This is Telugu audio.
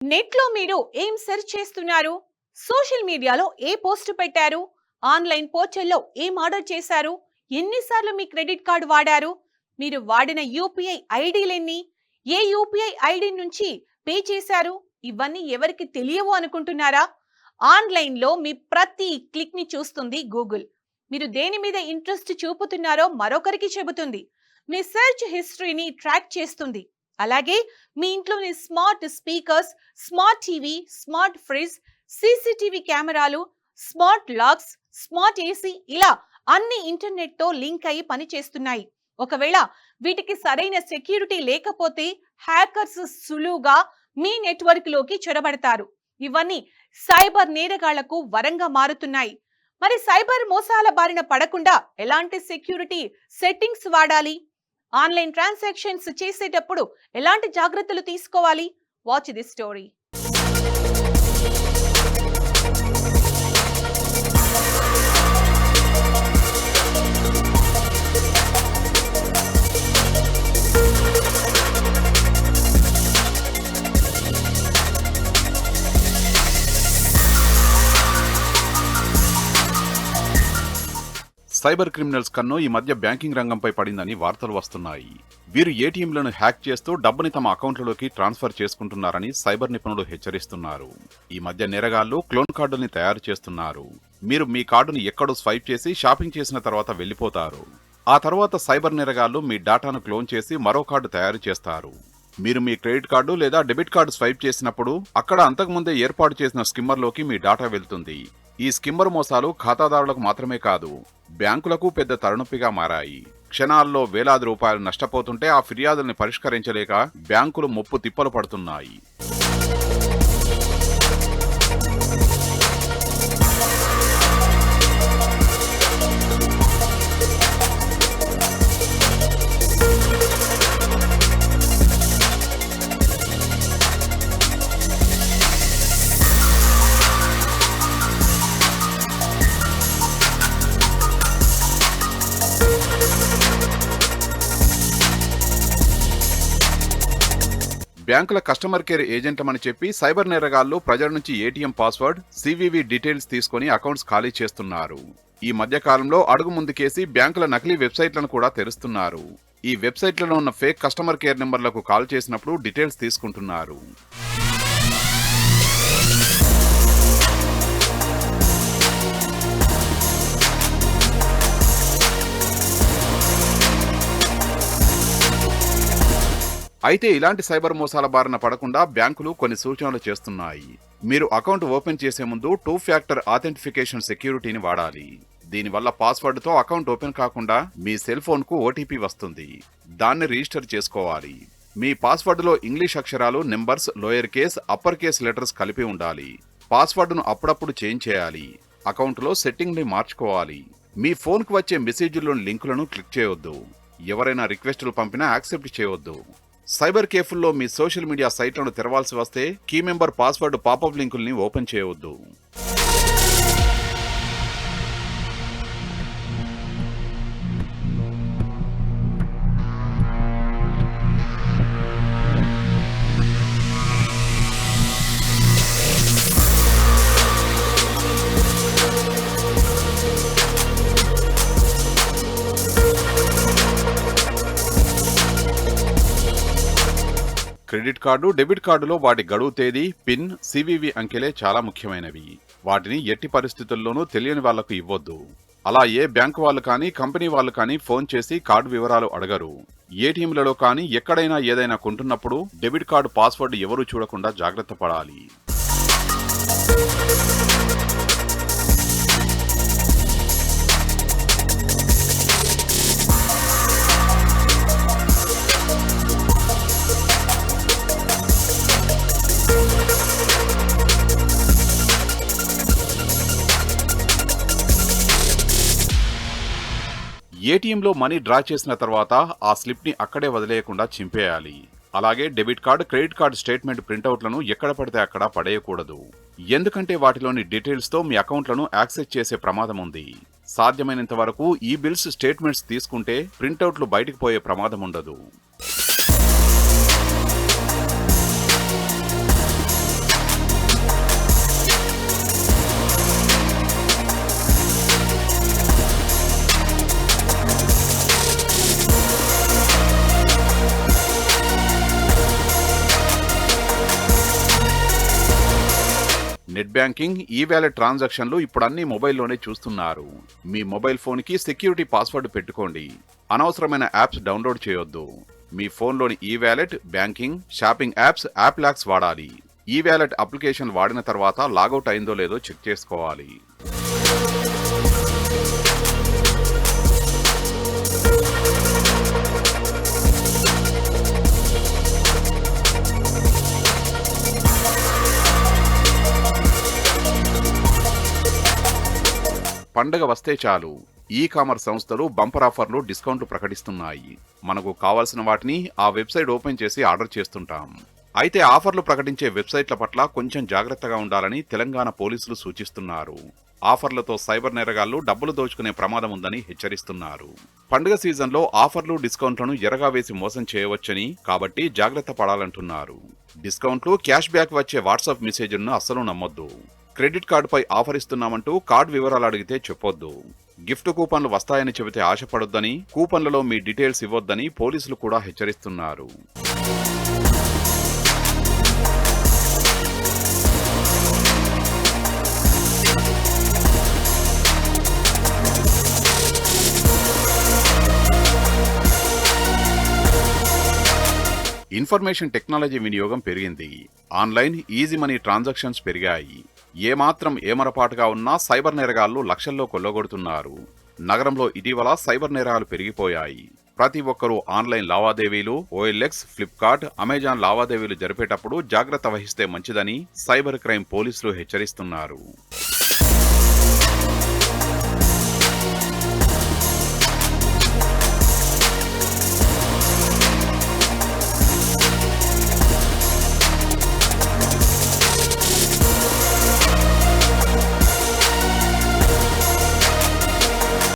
నెట్లో మీరు ఏం సెర్చ్ చేస్తున్నారు? సోషల్ మీడియాలో ఏ పోస్ట్ పెట్టారు? ఆన్‌లైన్ పోర్టల్‌లో ఏం ఆర్డర్ చేశారు? ఎన్నిసార్లు మీ క్రెడిట్ కార్డ్ వాడారు? మీరు వాడిన యూపీఐ ఐడీలెన్ని? ఏ యూపీఐ ఐడీ నుంచి పే చేశారు? ఇవన్నీ ఎవరికి తెలియవు అనుకుంటున్నారా? ఆన్‌లైన్‌లో మీ ప్రతి క్లిక్‌ని చూస్తుంది గూగుల్. మీరు దేని మీద ఇంట్రెస్ట్ చూపుతున్నారో మరొకరికి చెబుతుంది. మీ సెర్చ్ హిస్టరీని ట్రాక్ చేస్తుంది. అలాగే మీ ఇంట్లోని smart speakers, smart TV, smart fridge, CCTV కెమెరాలు, స్మార్ట్ లాక్స్, స్మార్ట్ ఏసీ ఇలా అన్ని ఇంటర్నెట్ తో లింక్ అయి పనిచేస్తున్నాయి. ఒకవేళ వీటికి సరైన సెక్యూరిటీ లేకపోతే హ్యాకర్స్ సులువుగా మీ నెట్వర్క్ లోకి చొరబడతారు. ఇవన్నీ సైబర్ నేరగాళ్లకు వరంగా మారుతున్నాయి. మరి సైబర్ మోసాల బారిన పడకుండా ఎలాంటి సెక్యూరిటీ సెట్టింగ్స్ వాడాలి? ఆన్లైన్ ట్రాన్సాక్షన్స్ చేసేటప్పుడు ఎలాంటి జాగ్రత్తలు తీసుకోవాలి? Watch this story. Cyber criminals కన్ను ఈ మధ్య బ్యాంకింగ్ రంగంపై పడిందని వార్తలు వస్తున్నాయి. వీరు ఏటీఎంలను హ్యాక్ చేస్తూ డబ్బుని తమ అకౌంట్లలోకి ట్రాన్స్ఫర్ చేసుకుంటున్నారని సైబర్ నిపుణులు హెచ్చరిస్తున్నారు. ఈ మధ్య నేరగాళ్లు క్లోన్ కార్డుల్ని తయారు చేస్తున్నారు. మీరు మీ కార్డును ఎక్కడో స్వైప్ చేసి షాపింగ్ చేసిన తర్వాత వెళ్లిపోతారు. ఆ తర్వాత సైబర్ నేరగాళ్లు మీ డాటాను క్లోన్ చేసి మరో కార్డు తయారు చేస్తారు. మీరు మీ క్రెడిట్ కార్డు లేదా డెబిట్ కార్డు స్వైప్ చేసినప్పుడు అక్కడ అంతకుముందే ఏర్పాటు చేసిన స్కిమ్మర్లోకి మీ డాటా వెళ్తుంది. ఈ స్కిమ్మర్ మోసాలు ఖాతాదారులకు మాత్రమే కాదు, బ్యాంకులకు పెద్ద తలనొప్పిగా మారాయి. క్షణాల్లో వేలాది రూపాయలు నష్టపోతుంటే ఆ ఫిర్యాదుల్ని పరిష్కరించలేక బ్యాంకులు ముప్పు తిప్పలు పడుతున్నాయి. బ్యాంకుల కస్టమర్ కేర్ ఏజెంట్లమని చెప్పి సైబర్ నేరగాళ్లు ప్రజల నుంచి ఏటీఎం పాస్వర్డ్, సివివి డీటెయిల్స్ తీసుకుని అకౌంట్స్ ఖాళీ చేస్తున్నారు. ఈ మధ్య కాలంలో అడుగు ముందుకేసి బ్యాంకుల నకిలీ వెబ్సైట్లను కూడా తెరుస్తున్నారు. ఈ వెబ్సైట్లలో ఉన్న ఫేక్ కస్టమర్ కేర్ నెంబర్లకు కాల్ చేసినప్పుడు డీటెయిల్స్ తీసుకుంటున్నారు. అయితే ఇలాంటి సైబర్ మోసాల బారిన పడకుండా బ్యాంకులు కొన్ని సూచనలు చేస్తున్నాయి. మీరు అకౌంట్ ఓపెన్ చేసే ముందు 2 ఫ్యాక్టర్ ఆథెంటిఫికేషన్ సెక్యూరిటీని వాడాలి. దీనివల్ల పాస్వర్డ్తో అకౌంట్ ఓపెన్ కాకుండా మీ సెల్ ఫోన్కు ఓటీపీ వస్తుంది. దాన్ని రిజిస్టర్ చేసుకోవాలి. మీ పాస్వర్డ్లో ఇంగ్లీష్ అక్షరాలు, numbers, lower case, upper case letters కలిపి ఉండాలి. పాస్వర్డ్ను అప్పుడప్పుడు చేంజ్ చేయాలి. అకౌంట్లో సెట్టింగ్ని మార్చుకోవాలి. మీ ఫోన్కు వచ్చే మెసేజ్లోని లింకులను క్లిక్ చేయొద్దు. ఎవరైనా రిక్వెస్టులు పంపినా యాక్సెప్ట్ చేయొద్దు. సైబర్ కేఫుల్లో మీ సోషల్ మీడియా సైట్లను తెరవాల్సి వస్తే కీ మెంబర్ పాస్వర్డ్ పాపప్ లింకుల్ని ఓపెన్ చేయవద్దు. క్రెడిట్ కార్డు, డెబిట్ కార్డులో వాటి గడువు తేదీ, పిన్, సివివి అంకెలే చాలా ముఖ్యమైనవి. వాటిని ఎట్టి పరిస్థితుల్లోనూ తెలియని వాళ్లకు ఇవ్వొద్దు. అలా ఏ బ్యాంకు వాళ్ళు కానీ, కంపెనీ వాళ్ళు కానీ ఫోన్ చేసి కార్డు వివరాలు అడగరు. ఏటీఎంలలో కానీ ఎక్కడైనా ఏదైనా కొంటున్నప్పుడు డెబిట్ కార్డు పాస్వర్డ్ ఎవరూ చూడకుండా జాగ్రత్త పడాలి. ఏటీఎంలో మనీ డ్రా చేసిన తర్వాత ఆ స్లిప్ని అక్కడే వదిలేయకుండా చింపేయాలి. అలాగే debit card, credit card statement ప్రింటౌట్లను ఎక్కడ పడితే అక్కడ పడేయకూడదు. ఎందుకంటే వాటిలోని డీటెయిల్స్తో మీ అకౌంట్లను యాక్సెస్ చేసే ప్రమాదం ఉంది. సాధ్యమైనంత వరకు ఈ బిల్స్, స్టేట్మెంట్స్ తీసుకుంటే ప్రింటౌట్లు బయటికి పోయే ప్రమాదం ఉండదు. నెట్ బ్యాంకింగ్, ఈ వాలెట్ ట్రాన్సాక్షన్లు ఇప్పుడు అన్ని మొబైల్లోనే చూస్తున్నారు. మీ మొబైల్ ఫోన్కి సెక్యూరిటీ పాస్వర్డ్ పెట్టుకోండి. అనవసరమైన యాప్స్ డౌన్లోడ్ చేయొద్దు. మీ ఫోన్లోని ఈ wallet, banking, shopping apps, app lakhs వాడాలి. ఈ వాలెట్ అప్లికేషన్ వాడిన తర్వాత లాగౌట్ అయిందో లేదో చెక్ చేసుకోవాలి. పండగ వస్తే చాలు ఈ కామర్స్ సంస్థలు బంపర్ ఆఫర్లు, డిస్కౌంట్లు ప్రకటిస్తున్నాయి. మనకు కావాల్సిన వాటిని ఆ వెబ్సైట్ ఓపెన్ చేసి ఆర్డర్ చేస్తుంటాం. అయితే ఆఫర్లు ప్రకటించే వెబ్సైట్ల పట్ల కొంచెం జాగ్రత్తగా ఉండాలని తెలంగాణ పోలీసులు సూచిస్తున్నారు. ఆఫర్లతో సైబర్ నేరగాళ్లు డబ్బులు దోచుకునే ప్రమాదం ఉందని హెచ్చరిస్తున్నారు. పండుగ సీజన్లో ఆఫర్లు, డిస్కౌంట్లను ఎరగా వేసి మోసం చేయవచ్చని, కాబట్టి జాగ్రత్త పడాలంటున్నారు. డిస్కౌంట్లు, క్యాష్ బ్యాక్ వచ్చే వాట్సాప్ మెసేజ్లను అస్సలు నమ్మొద్దు. క్రెడిట్ కార్డుపై ఆఫర్ ఇస్తున్నామంటూ కార్డు వివరాలు అడిగితే చెప్పొద్దు. గిఫ్ట్ కూపన్లు వస్తాయని చెబితే ఆశపడొద్దని, కూపన్లలో మీ డీటెయిల్స్ ఇవ్వొద్దని పోలీసులు కూడా హెచ్చరిస్తున్నారు. ఇన్ఫర్మేషన్ టెక్నాలజీ వినియోగం పెరిగింది. ఆన్లైన్, ఈజీ మనీ ట్రాన్సాక్షన్స్ పెరిగాయి. ఏమాత్రం ఏమరపాటుగా ఉన్నా సైబర్ నేరగాళ్లు లక్షల్లో కొల్లగొడుతున్నారు. నగరంలో ఇటీవల సైబర్ నేరాలు పెరిగిపోయాయి. ప్రతి ఒక్కరూ ఆన్లైన్ లావాదేవీలు, OLX, ఫ్లిప్కార్ట్, అమెజాన్ లావాదేవీలు జరిపేటప్పుడు జాగ్రత్త వహిస్తే మంచిదని సైబర్ క్రైమ్ పోలీసులు హెచ్చరిస్తున్నారు.